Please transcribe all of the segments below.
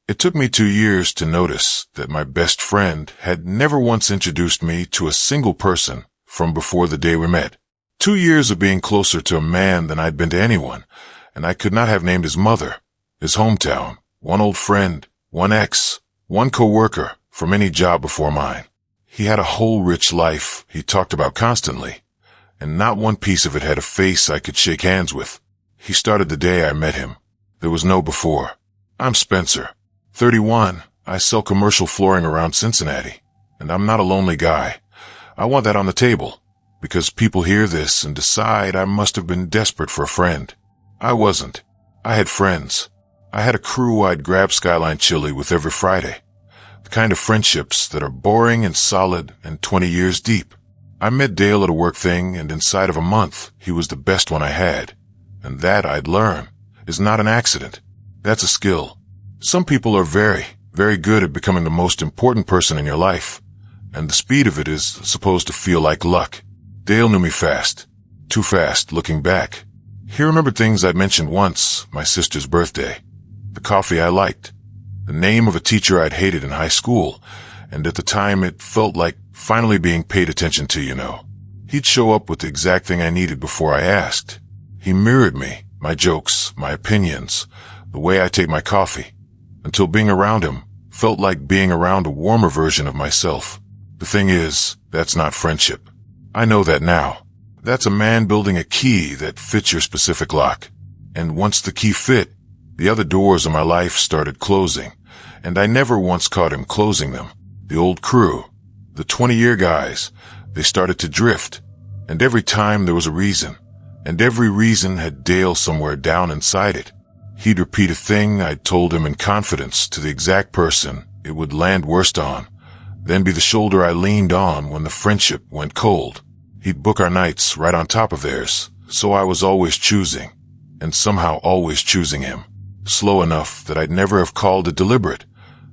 It took me 2 years to notice that my best friend had never once introduced me to a single person from before the day we met. 2 years of being closer to a man than I'd been to anyone, and I could not have named his mother, his hometown, one old friend, one ex, one co-worker from any job before mine. He had a whole rich life he talked about constantly, and not one piece of it had a face I could shake hands with. He started the day I met him. There was no before. I'm Spencer, 31. I sell commercial flooring around Cincinnati, and I'm not a lonely guy. I want that on the table, because people hear this and decide I must have been desperate for a friend. I wasn't. I had friends. I had a crew I'd grab Skyline Chili with every Friday. The kind of friendships that are boring and solid and 20 years deep. I met Dale at a work thing, and inside of a month, he was the best one I had. And that, I'd learn, is not an accident. That's a skill. Some people are very, very good at becoming the most important person in your life, and the speed of it is supposed to feel like luck. Dale knew me fast. Too fast, looking back. He remembered things I'd mentioned once, my sister's birthday, the coffee I liked, the name of a teacher I'd hated in high school, and at the time it felt like finally being paid attention to, you know. He'd show up with the exact thing I needed before I asked. He mirrored me, my jokes, my opinions, the way I take my coffee, until being around him felt like being around a warmer version of myself. The thing is, that's not friendship. I know that now. That's a man building a key that fits your specific lock. And once the key fit, the other doors of my life started closing, and I never once caught him closing them. The old crew, the 20-year guys, they started to drift, and every time there was a reason, and every reason had Dale somewhere down inside it. He'd repeat a thing I'd told him in confidence to the exact person it would land worst on, then be the shoulder I leaned on when the friendship went cold. He'd book our nights right on top of theirs, so I was always choosing, and somehow always choosing him. Slow enough that I'd never have called it deliberate.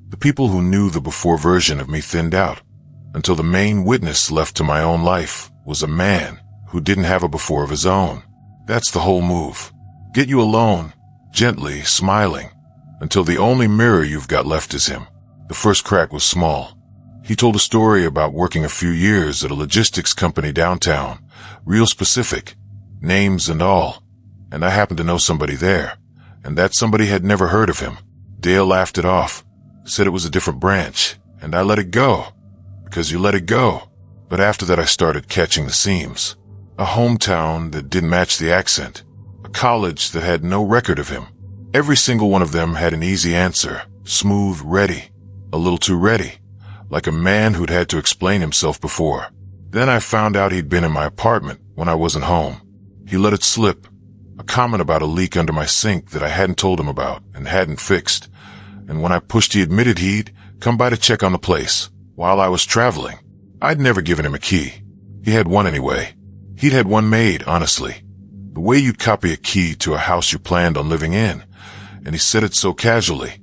The people who knew the before version of me thinned out, until the main witness left to my own life was a man who didn't have a before of his own. That's the whole move. Get you alone, gently, smiling, until the only mirror you've got left is him. The first crack was small. He told a story about working a few years at a logistics company downtown, real specific, names and all, and I happened to know somebody there, and that somebody had never heard of him. Dale laughed it off, said it was a different branch, and I let it go, because you let it go. But after that I started catching the seams. A hometown that didn't match the accent, a college that had no record of him. Every single one of them had an easy answer, smooth, ready, a little too ready, like a man who'd had to explain himself before. Then I found out he'd been in my apartment when I wasn't home. He let it slip, a comment about a leak under my sink that I hadn't told him about and hadn't fixed. And when I pushed, he admitted he'd come by to check on the place while I was traveling. I'd never given him a key. He had one anyway. He'd had one made, honestly. The way you'd copy a key to a house you planned on living in. And he said it so casually,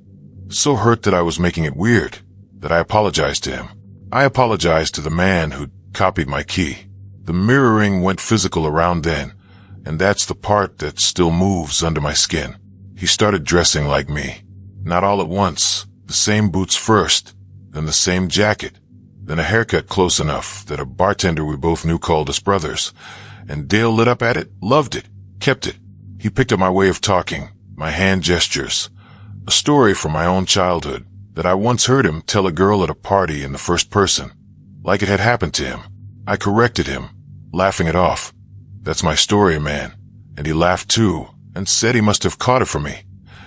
so hurt that I was making it weird, that I apologized to him. I apologized to the man who'd copied my key. The mirroring went physical around then, and that's the part that still moves under my skin. He started dressing like me. Not all at once. The same boots first, then the same jacket, then a haircut close enough that a bartender we both knew called us brothers. And Dale lit up at it, loved it, kept it. He picked up my way of talking, my hand gestures, a story from my own childhood that I once heard him tell a girl at a party in the first person, like it had happened to him. I corrected him, laughing it off. That's my story, man. And he laughed too, and said he must have caught it from me.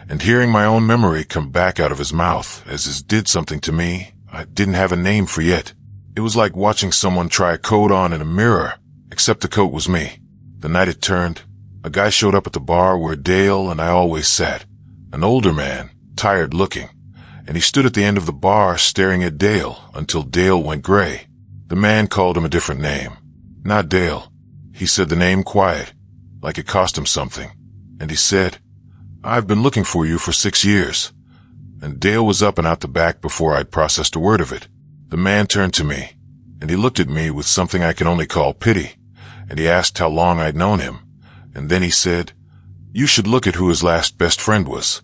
And hearing my own memory come back out of his mouth as it did something to me I didn't have a name for yet. It was like watching someone try a coat on in a mirror, except the coat was me. The night it turned, a guy showed up at the bar where Dale and I always sat. An older man, tired looking, and he stood at the end of the bar staring at Dale until Dale went gray. The man called him a different name. Not Dale. He said the name quiet, like it cost him something. And he said, "I've been looking for you for 6 years." And Dale was up and out the back before I'd processed a word of it. The man turned to me, and he looked at me with something I can only call pity, and he asked how long I'd known him. And then he said, "You should look at who his last best friend was."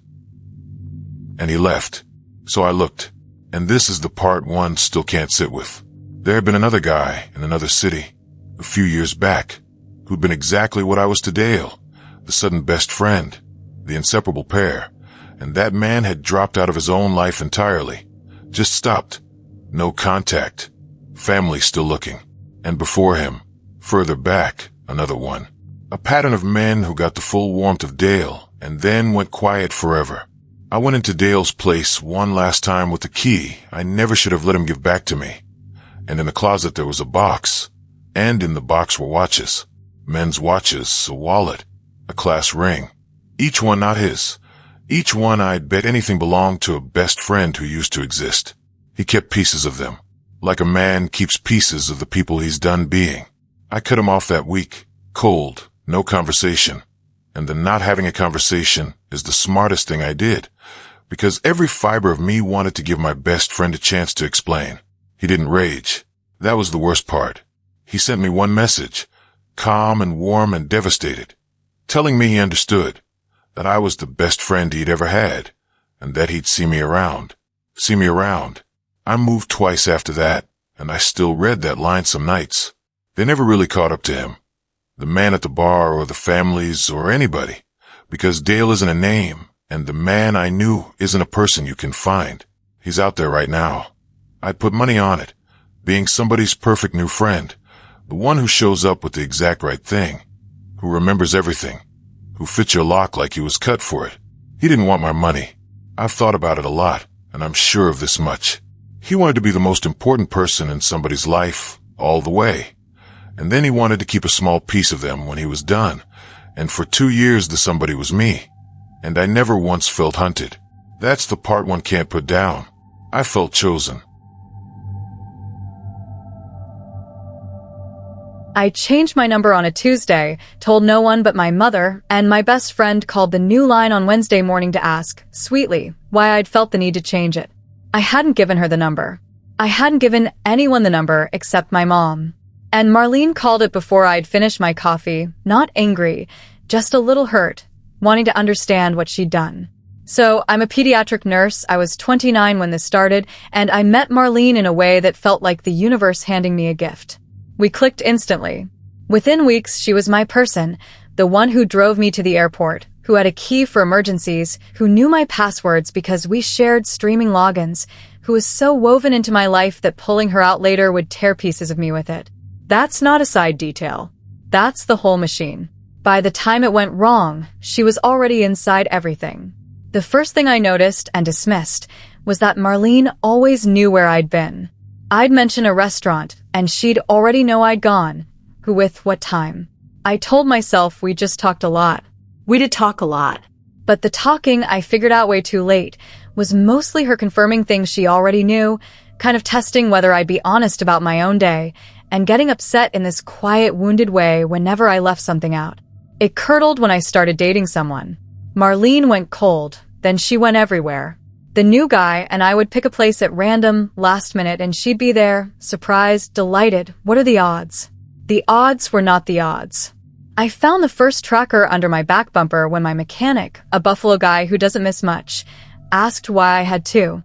And he left. So I looked, and this is the part one still can't sit with. There had been another guy in another city, a few years back, who'd been exactly what I was to Dale, the sudden best friend, the inseparable pair, and that man had dropped out of his own life entirely, just stopped, no contact, family still looking, and before him, further back, another one. A pattern of men who got the full warmth of Dale and then went quiet forever. I went into Dale's place one last time with the key I never should have let him give back to me. And in the closet there was a box, and in the box were watches. Men's watches, a wallet, a class ring. Each one not his. Each one I'd bet anything belonged to a best friend who used to exist. He kept pieces of them, like a man keeps pieces of the people he's done being. I cut him off that week, cold, no conversation. And the not having a conversation is the smartest thing I did, because every fiber of me wanted to give my best friend a chance to explain. He didn't rage. That was the worst part. He sent me one message, calm and warm and devastated, telling me he understood, that I was the best friend he'd ever had, and that he'd see me around. See me around. I moved twice after that, and I still read that line some nights. They never really caught up to him, the man at the bar or the families or anybody, because Dale isn't a name, and the man I knew isn't a person you can find. He's out there right now. I'd put money on it, being somebody's perfect new friend, the one who shows up with the exact right thing, who remembers everything, who fits your lock like he was cut for it. He didn't want my money. I've thought about it a lot, and I'm sure of this much. He wanted to be the most important person in somebody's life, all the way. And then he wanted to keep a small piece of them when he was done, and for 2 years the somebody was me. And I never once felt hunted. That's the part one can't put down. I felt chosen. I changed my number on a Tuesday, told no one but my mother, and my best friend called the new line on Wednesday morning to ask, sweetly, why I'd felt the need to change it. I hadn't given her the number. I hadn't given anyone the number except my mom. And Marlene called it before I'd finished my coffee, not angry, just a little hurt, wanting to understand what she'd done. So I'm a pediatric nurse. I was 29 when this started, and I met Marlene in a way that felt like the universe handing me a gift. We clicked instantly. Within weeks, she was my person, the one who drove me to the airport, who had a key for emergencies, who knew my passwords because we shared streaming logins, who was so woven into my life that pulling her out later would tear pieces of me with it. That's not a side detail. That's the whole machine. By the time it went wrong, she was already inside everything. The first thing I noticed and dismissed was that Marlene always knew where I'd been. I'd mention a restaurant, and she'd already know I'd gone. Who with what time. I told myself we just talked a lot. We did talk a lot. But the talking, I figured out way too late, was mostly her confirming things she already knew, kind of testing whether I'd be honest about my own day, and getting upset in this quiet, wounded way whenever I left something out. It curdled when I started dating someone. Marlene went cold, then she went everywhere. The new guy and I would pick a place at random, last minute, and she'd be there, surprised, delighted. What are the odds? The odds were not the odds. I found the first tracker under my back bumper when my mechanic, a Buffalo guy who doesn't miss much, asked why I had two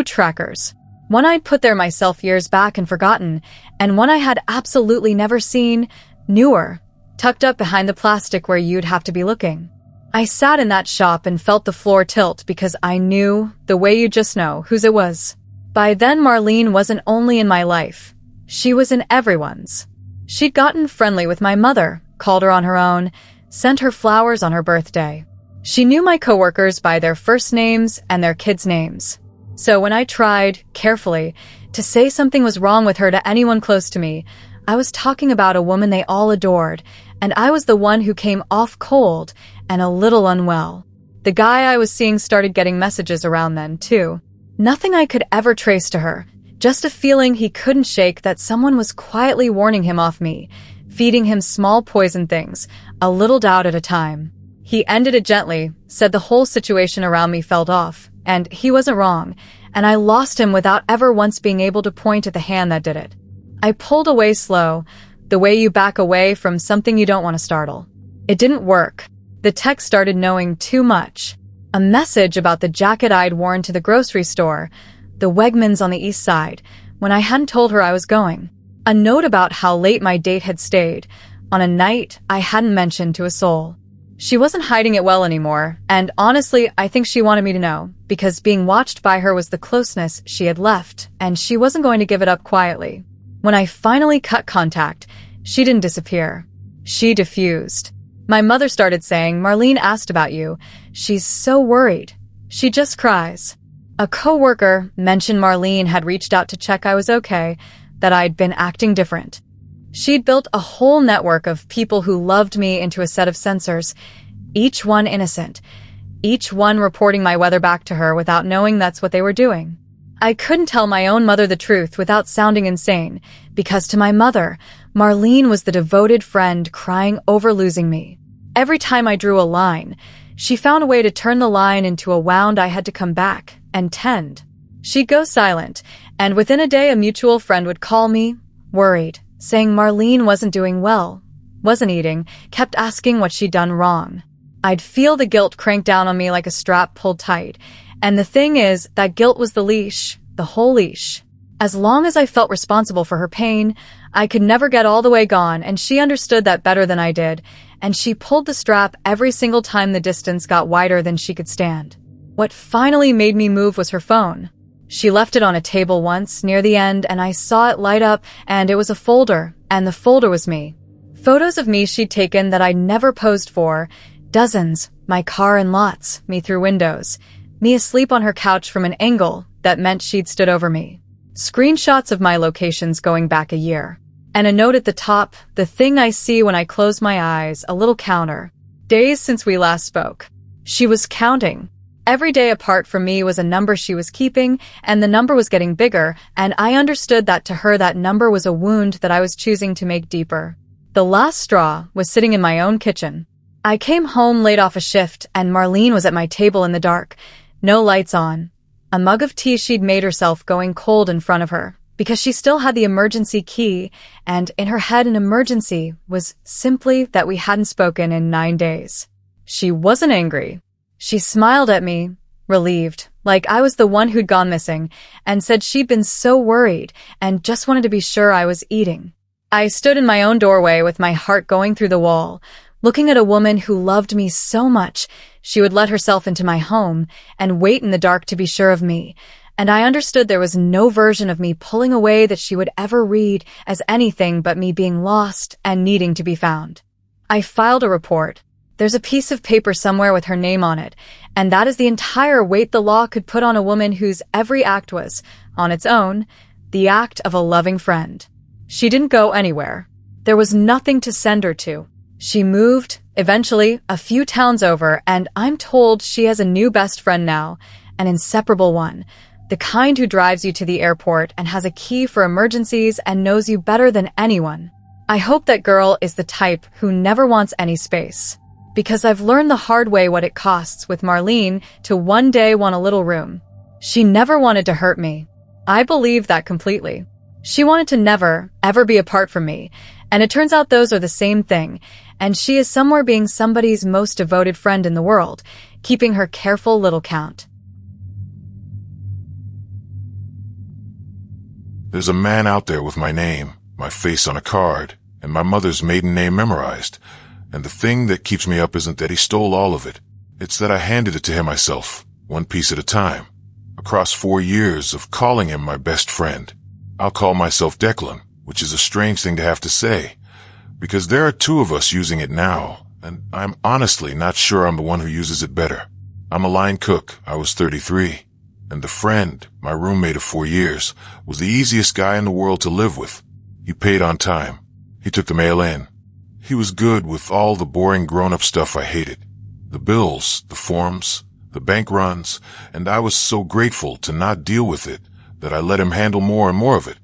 trackers. One I'd put there myself years back and forgotten, and one I had absolutely never seen, newer, tucked up behind the plastic where you'd have to be looking. I sat in that shop and felt the floor tilt because I knew, the way you just know, whose it was. By then Marlene wasn't only in my life. She was in everyone's. She'd gotten friendly with my mother, called her on her own, sent her flowers on her birthday. She knew my coworkers by their first names and their kids' names. So when I tried, carefully, to say something was wrong with her to anyone close to me, I was talking about a woman they all adored, and I was the one who came off cold and a little unwell. The guy I was seeing started getting messages around then, too. Nothing I could ever trace to her, just a feeling he couldn't shake that someone was quietly warning him off me, feeding him small poison things, a little doubt at a time. He ended it gently, said the whole situation around me felt off, and he wasn't wrong, and I lost him without ever once being able to point at the hand that did it. I pulled away slow, the way you back away from something you don't want to startle. It didn't work. The text started knowing too much. A message about the jacket I'd worn to the grocery store, the Wegmans on the east side, when I hadn't told her I was going. A note about how late my date had stayed, on a night I hadn't mentioned to a soul. She wasn't hiding it well anymore, and honestly, I think she wanted me to know, because being watched by her was the closeness she had left, and she wasn't going to give it up quietly. When I finally cut contact, she didn't disappear. She diffused. My mother started saying, "Marlene asked about you. She's so worried. She just cries." A coworker mentioned Marlene had reached out to check I was okay, that I'd been acting different. She'd built a whole network of people who loved me into a set of censors, each one innocent, each one reporting my weather back to her without knowing that's what they were doing. I couldn't tell my own mother the truth without sounding insane, because to my mother, Marlene was the devoted friend crying over losing me. Every time I drew a line, she found a way to turn the line into a wound I had to come back and tend. She'd go silent, and within a day a mutual friend would call me, worried, saying Marlene wasn't doing well, wasn't eating, kept asking what she'd done wrong. I'd feel the guilt crank down on me like a strap pulled tight, and the thing is, that guilt was the leash, the whole leash. As long as I felt responsible for her pain, I could never get all the way gone, and she understood that better than I did, and she pulled the strap every single time the distance got wider than she could stand. What finally made me move was her phone. She left it on a table once, near the end, and I saw it light up, and it was a folder, and the folder was me. Photos of me she'd taken that I'd never posed for, dozens, my car in lots, me through windows, me asleep on her couch from an angle that meant she'd stood over me. Screenshots of my locations going back a year. And a note at the top, the thing I see when I close my eyes, a little counter. Days since we last spoke. She was counting. Every day apart from me was a number she was keeping, and the number was getting bigger, and I understood that to her that number was a wound that I was choosing to make deeper. The last straw was sitting in my own kitchen. I came home late off a shift, and Marlene was at my table in the dark. No lights on. A mug of tea she'd made herself going cold in front of her, because she still had the emergency key, and in her head an emergency was simply that we hadn't spoken in 9 days. She wasn't angry. She smiled at me, relieved, like I was the one who'd gone missing, and said she'd been so worried and just wanted to be sure I was eating. I stood in my own doorway with my heart going through the wall, looking at a woman who loved me so much she would let herself into my home and wait in the dark to be sure of me, and I understood there was no version of me pulling away that she would ever read as anything but me being lost and needing to be found. I filed a report. There's a piece of paper somewhere with her name on it, and that is the entire weight the law could put on a woman whose every act was, on its own, the act of a loving friend. She didn't go anywhere. There was nothing to send her to. She moved, eventually, a few towns over, and I'm told she has a new best friend now, an inseparable one, the kind who drives you to the airport and has a key for emergencies and knows you better than anyone. I hope that girl is the type who never wants any space. Because I've learned the hard way what it costs with Marlene to one day want a little room. She never wanted to hurt me. I believe that completely. She wanted to never, ever be apart from me, and it turns out those are the same thing, and she is somewhere being somebody's most devoted friend in the world, keeping her careful little count. There's a man out there with my name, my face on a card, and my mother's maiden name memorized. And the thing that keeps me up isn't that he stole all of it. It's that I handed it to him myself, one piece at a time, across 4 years of calling him my best friend. I'll call myself Declan, which is a strange thing to have to say, because there are 2 of us using it now, and I'm honestly not sure I'm the one who uses it better. I'm a line cook. I was 33, and the friend, my roommate of 4 years, was the easiest guy in the world to live with. He paid on time. He took the mail in. He was good with all the boring grown-up stuff I hated. The bills, the forms, the bank runs, and I was so grateful to not deal with it that I let him handle more and more of it,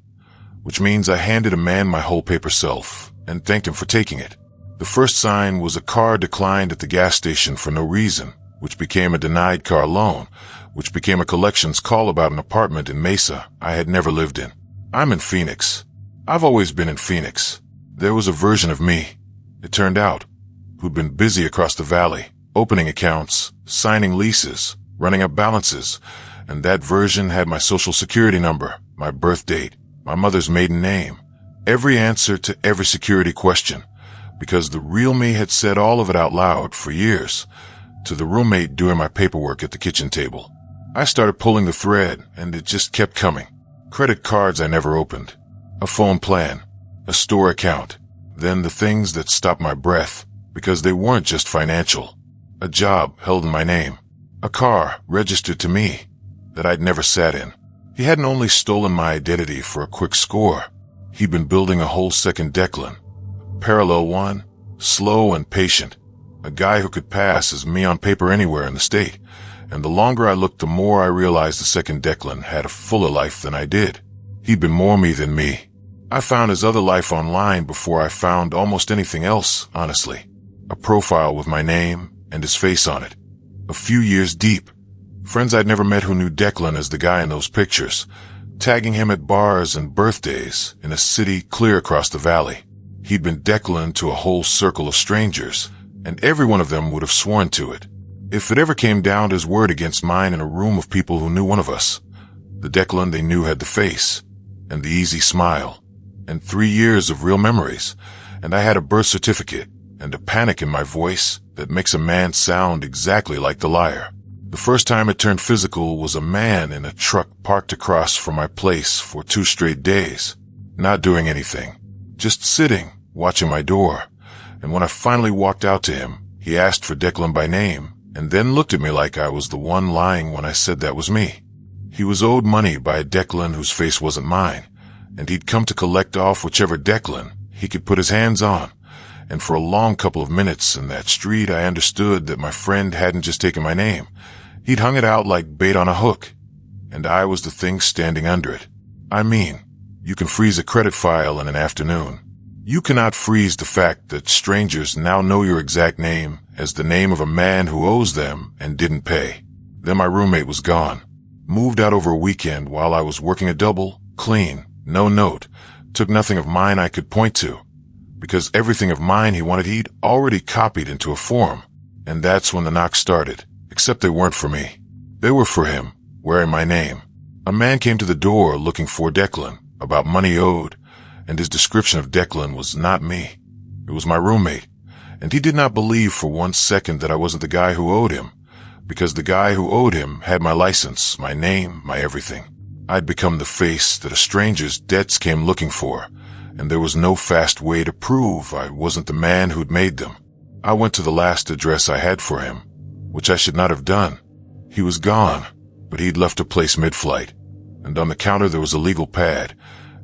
which means I handed a man my whole paper self and thanked him for taking it. The first sign was a car declined at the gas station for no reason, which became a denied car loan, which became a collections call about an apartment in Mesa I had never lived in. I'm in Phoenix. I've always been in Phoenix. There was a version of me, it turned out, who'd been busy across the valley, opening accounts, signing leases, running up balances, and that version had my social security number, my birth date, my mother's maiden name, every answer to every security question, because the real me had said all of it out loud for years, to the roommate doing my paperwork at the kitchen table. I started pulling the thread, and it just kept coming. Credit cards I never opened, a phone plan, a store account, then the things that stopped my breath, because they weren't just financial. A job held in my name, a car registered to me that I'd never sat in. He hadn't only stolen my identity for a quick score. He'd been building a whole second Declan, a parallel one, slow and patient, a guy who could pass as me on paper anywhere in the state. And the longer I looked, the more I realized the second Declan had a fuller life than I did. He'd been more me than me. I found his other life online before I found almost anything else, honestly. A profile with my name and his face on it. A few years deep. Friends I'd never met who knew Declan as the guy in those pictures, tagging him at bars and birthdays in a city clear across the valley. He'd been Declan to a whole circle of strangers, and every one of them would have sworn to it. If it ever came down to his word against mine in a room of people who knew one of us, the Declan they knew had the face, and the easy smile, and 3 years of real memories, and I had a birth certificate, and a panic in my voice that makes a man sound exactly like the liar. The first time it turned physical was a man in a truck parked across from my place for 2 straight days, not doing anything, just sitting, watching my door, and when I finally walked out to him, he asked for Declan by name, and then looked at me like I was the one lying when I said that was me. He was owed money by a Declan whose face wasn't mine, and he'd come to collect off whichever Declan he could put his hands on. And for a long couple of minutes in that street, I understood that my friend hadn't just taken my name. He'd hung it out like bait on a hook, and I was the thing standing under it. I mean, you can freeze a credit file in an afternoon. You cannot freeze the fact that strangers now know your exact name as the name of a man who owes them and didn't pay. Then my roommate was gone. Moved out over a weekend while I was working a double, clean, no note, took nothing of mine I could point to. Because everything of mine he wanted he'd already copied into a form. And that's when the knocks started, except they weren't for me. They were for him, wearing my name. A man came to the door looking for Declan, about money owed, and his description of Declan was not me. It was my roommate, and he did not believe for 1 second that I wasn't the guy who owed him, because the guy who owed him had my license, my name, my everything. I'd become the face that a stranger's debts came looking for, and there was no fast way to prove I wasn't the man who'd made them. I went to the last address I had for him, which I should not have done. He was gone, but he'd left a place mid-flight, and on the counter there was a legal pad,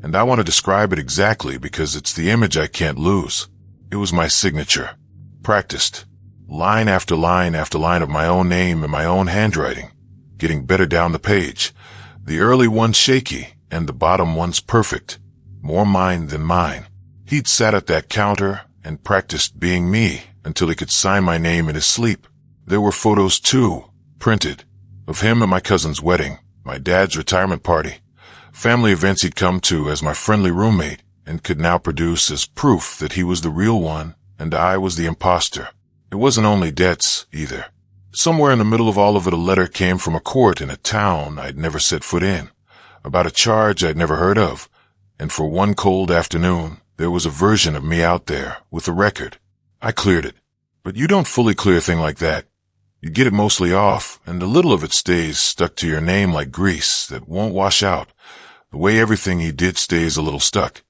and I want to describe it exactly because it's the image I can't lose. It was my signature, practiced, line after line after line of my own name in my own handwriting, getting better down the page, the early ones shaky and the bottom ones perfect, more mine than mine. He'd sat at that counter and practiced being me until he could sign my name in his sleep. There were photos too, printed, of him at my cousin's wedding, my dad's retirement party, family events he'd come to as my friendly roommate, and could now produce as proof that he was the real one and I was the imposter. It wasn't only debts, either. Somewhere in the middle of all of it, a letter came from a court in a town I'd never set foot in, about a charge I'd never heard of, and for one cold afternoon, there was a version of me out there with a record. I cleared it. But you don't fully clear a thing like that. You get it mostly off, and a little of it stays stuck to your name like grease that won't wash out, the way everything he did stays a little stuck.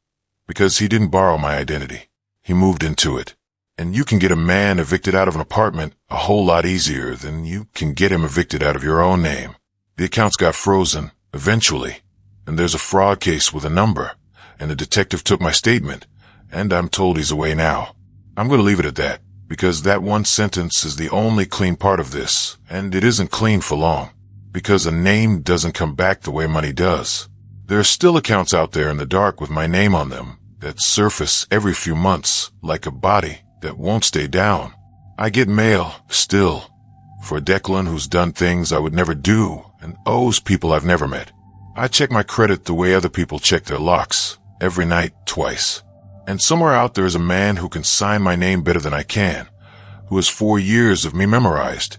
Because he didn't borrow my identity. He moved into it. And you can get a man evicted out of an apartment a whole lot easier than you can get him evicted out of your own name. The accounts got frozen, eventually, and there's a fraud case with a number, and the detective took my statement, and I'm told he's away now. I'm going to leave it at that, because that one sentence is the only clean part of this, and it isn't clean for long, because a name doesn't come back the way money does. There are still accounts out there in the dark with my name on them that surface every few months like a body that won't stay down. I get mail, still, for a Declan who's done things I would never do and owes people I've never met. I check my credit the way other people check their locks, every night, twice. And somewhere out there is a man who can sign my name better than I can, who has 4 years of me memorized,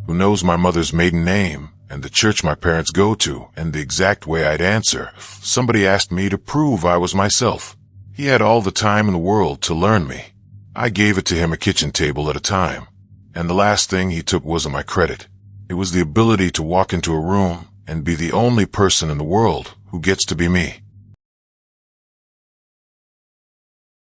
who knows my mother's maiden name and the church my parents go to and the exact way I'd answer if somebody asked me to prove I was myself. He had all the time in the world to learn me. I gave it to him a kitchen table at a time, and the last thing he took wasn't my credit. It was the ability to walk into a room and be the only person in the world who gets to be me.